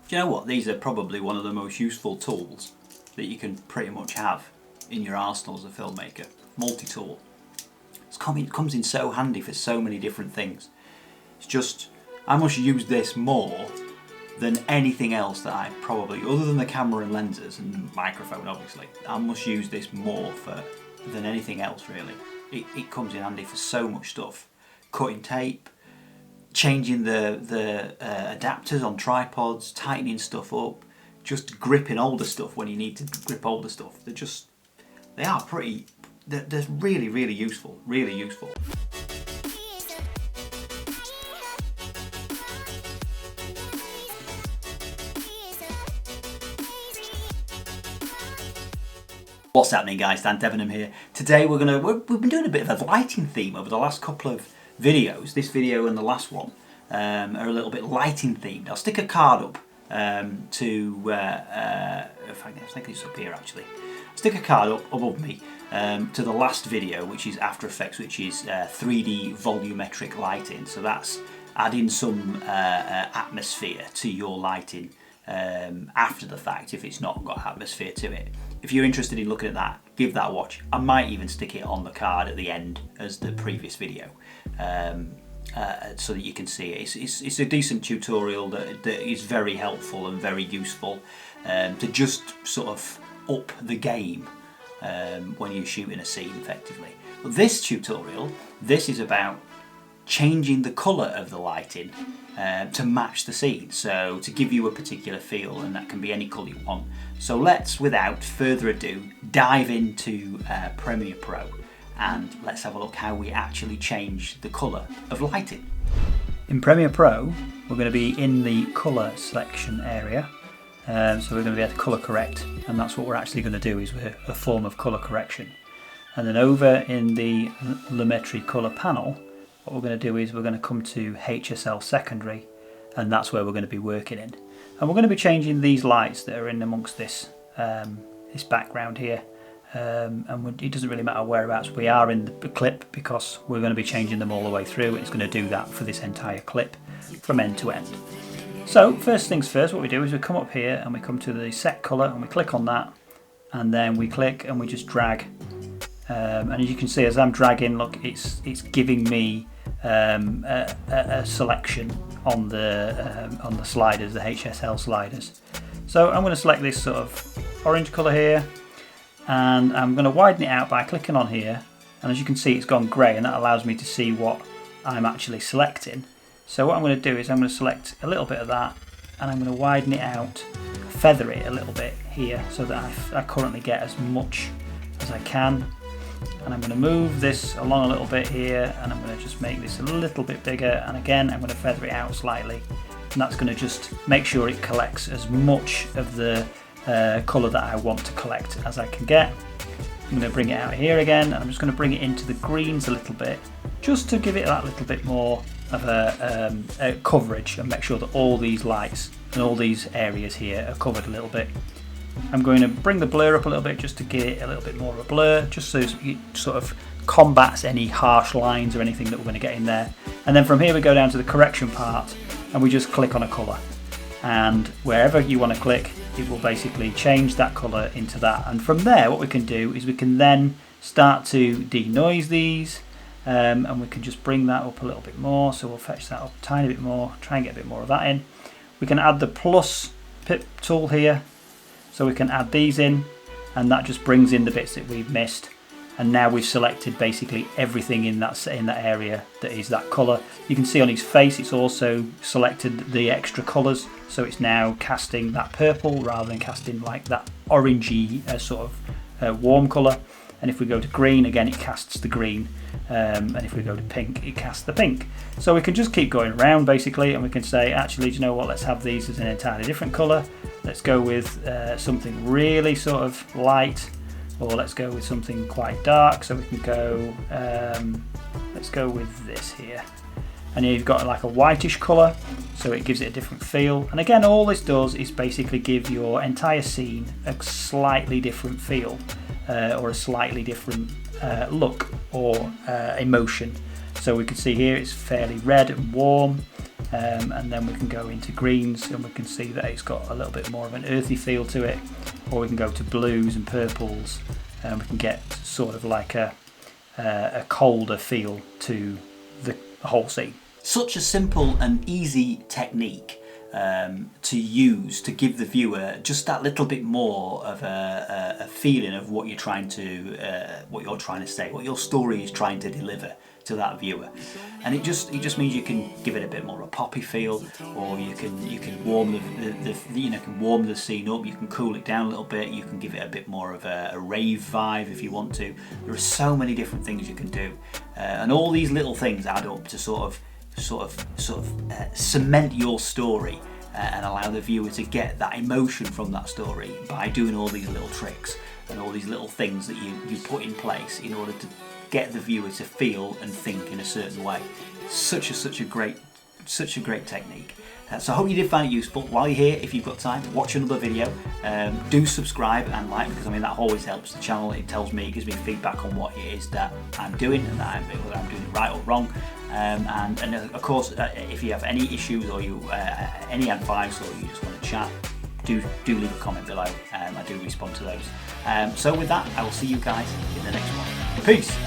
Do you know what? These are probably one of the most useful tools that you can pretty much have in your arsenal as a filmmaker. Multi-tool. It comes in so handy for so many different things. It's just, I must use this more than anything else that I probably, other than the camera and lenses and microphone obviously, I must use this more than anything else really. It comes in handy for so much stuff. Cutting tape, changing the adapters on tripods, tightening stuff up, just gripping older stuff when you need to grip older stuff. They're really useful, really useful. What's happening, guys? Dan Debenham here. Today we've been doing a bit of a lighting theme over the last couple of videos. This video and the last one are a little bit lighting themed. I'll stick a card up I think it's up here actually. I'll stick a card up above me to the last video, which is After Effects, which is 3D volumetric lighting. So that's adding some atmosphere to your lighting after the fact if it's not got atmosphere to it. If you're interested in looking at that, give that a watch. I might even stick it on the card at the end as the previous video so that you can see it. It's a decent tutorial that is very helpful and very useful to just sort of up the game when you're shooting a scene effectively. But this tutorial, this is about changing the colour of the lighting to match the scene, so to give you a particular feel, and that can be any colour you want. So let's, without further ado, dive into Premiere Pro and let's have a look how we actually change the colour of lighting. In Premiere Pro, we're going to be in the colour selection area, so we're going to be able to colour correct, and that's what we're actually going to do, is a form of colour correction. And then over in the Lumetri colour panel, what we're going to do is we're going to come to HSL secondary, and that's where we're going to be working in. And we're going to be changing these lights that are in amongst this this background here, and it doesn't really matter whereabouts we are in the clip because we're going to be changing them all the way through. It's going to do that for this entire clip from end to end. So first things first, what we do is we come up here and we come to the set colour and we click on that, and then we click and we just drag. And as you can see, as I'm dragging, look, it's giving me a selection on the sliders, the HSL sliders. So I'm going to select this sort of orange colour here, and I'm going to widen it out by clicking on here, and as you can see it's gone grey, and that allows me to see what I'm actually selecting. So what I'm going to do is I'm going to select a little bit of that, and I'm going to widen it out, feather it a little bit here so that I currently get as much as I can. And I'm going to move this along a little bit here, and I'm going to just make this a little bit bigger, and again I'm going to feather it out slightly, and that's going to just make sure it collects as much of the colour that I want to collect as I can get. I'm going to bring it out here again, and I'm just going to bring it into the greens a little bit, just to give it that little bit more of a coverage, and make sure that all these lights and all these areas here are covered a little bit. I'm going to bring the blur up a little bit just to give it a little bit more of a blur, just so it sort of combats any harsh lines or anything that we're going to get in there. And then from here we go down to the correction part, and we just click on a colour. And wherever you want to click, it will basically change that colour into that. And from there what we can do is we can then start to denoise these, and we can just bring that up a little bit more. So we'll fetch that up a tiny bit more, try and get a bit more of that in. We can add the plus pip tool here, so we can add these in, and that just brings in the bits that we've missed. And now we've selected basically everything in that area that is that colour. You can see on his face it's also selected the extra colours, so it's now casting that purple rather than casting like that orangey sort of warm colour. And if we go to green, again it casts the green, and if we go to pink, it casts the pink. So we can just keep going around basically, and we can say, actually, do you know what, let's have these as an entirely different colour. Let's go with something really sort of light, or let's go with something quite dark. So we can go, let's go with this here. And here you've got like a whitish colour, so it gives it a different feel. And again, all this does is basically give your entire scene a slightly different feel, or a slightly different look or emotion. So we can see here it's fairly red and warm, and then we can go into greens and we can see that it's got a little bit more of an earthy feel to it, or we can go to blues and purples and we can get sort of like a colder feel to the whole scene. Such a simple and easy technique to use to give the viewer just that little bit more of a feeling of what you're trying to say, what your story is trying to deliver to that viewer. And it just means you can give it a bit more of a poppy feel, or you can warm warm the scene up, you can cool it down a little bit, you can give it a bit more of a rave vibe if you want to. There are so many different things you can do, and all these little things add up to sort of cement your story and allow the viewer to get that emotion from that story by doing all these little tricks and all these little things that you put in place in order to get the viewer to feel and think in a certain way. Such a great technique. So I hope you did find it useful. While you're here, if you've got time, watch another video. Do subscribe and like, because I mean that always helps the channel. It tells me, it gives me feedback on what it is that I'm doing and that whether I'm doing it right or wrong. And of course, if you have any issues or any advice, or you just want to chat, do leave a comment below. I do respond to those. So with that, I will see you guys in the next one. Peace.